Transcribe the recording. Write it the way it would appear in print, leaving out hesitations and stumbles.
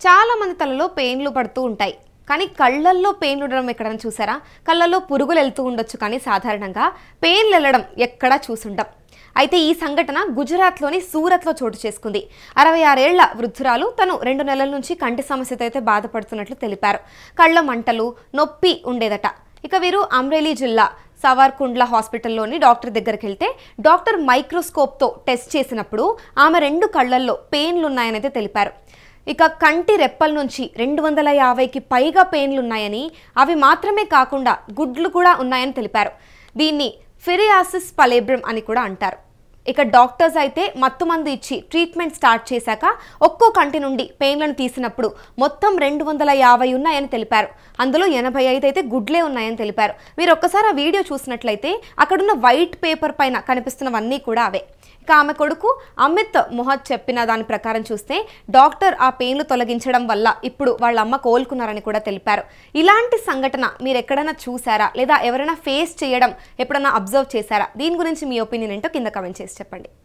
చాలా మంది తలలో పెయిన్లు పడుతూ ఉంటాయి. కానీ కళ్ళల్లో పెయిన్లు ఉండడం ఎక్కడైనా చూసారా? కళ్ళల్లో పురుగులు వెళ్తూ ఉండొచ్చు, కానీ సాధారణంగా పెయిన్లు వెళ్ళడం ఎక్కడా చూసుండం. అయితే ఈ సంఘటన గుజరాత్లోని సూరత్లో చోటు చేసుకుంది. 66 ఏళ్ల వృద్ధురాలు తను 2 నెలల నుంచి కంటి సమస్యతో అయితే బాధపడుతున్నట్లు తెలిపారు. కళ్ళ మంటలు, నొప్పి ఉండేదట. ఇక వీరు అమ్రేలీ జిల్లా సవార్కుండ్ల హాస్పిటల్లోని డాక్టర్ దగ్గరికి వెళ్తే డాక్టర్ మైక్రోస్కోప్తో టెస్ట్ చేసినప్పుడు ఆమె 2 కళ్ళల్లో పెయిన్లు ఉన్నాయనైతే తెలిపారు. ఇక కంటి రెప్పల నుంచి 250కి పైగా పెయిన్లు ఉన్నాయని, అవి మాత్రమే కాకుండా గుడ్లు కూడా ఉన్నాయని తెలిపారు. దీన్ని ఫిరియాసిస్ పలేబ్రమ్ అని కూడా అంటారు. ఇక డాక్టర్స్ అయితే మత్తుమందు ఇచ్చి ట్రీట్మెంట్ స్టార్ట్ చేశాక ఒక్కో కంటి నుండి పెయిన్లను తీసినప్పుడు మొత్తం 250 ఉన్నాయని తెలిపారు. అందులో 85 అయితే గుడ్లే ఉన్నాయని తెలిపారు. మీరు ఒక్కసారి ఆ వీడియో చూసినట్లయితే అక్కడున్న వైట్ పేపర్ పైన కనిపిస్తున్నవన్నీ కూడా అవే. ఇక ఆమె కొడుకు అమిత్ మొహద్ చెప్పిన దాని ప్రకారం చూస్తే డాక్టర్ ఆ పెయిన్లు తొలగించడం వల్ల ఇప్పుడు వాళ్ళ అమ్మ కోలుకున్నారని కూడా తెలిపారు. ఇలాంటి సంఘటన మీరు ఎక్కడైనా చూసారా, లేదా ఎవరైనా ఫేస్ చేయడం ఎప్పుడైనా అబ్జర్వ్ చేశారా? దీని గురించి మీ ఒపీనియన్ ఏంటో కింద కమెంట్ చేసి చెప్పండి.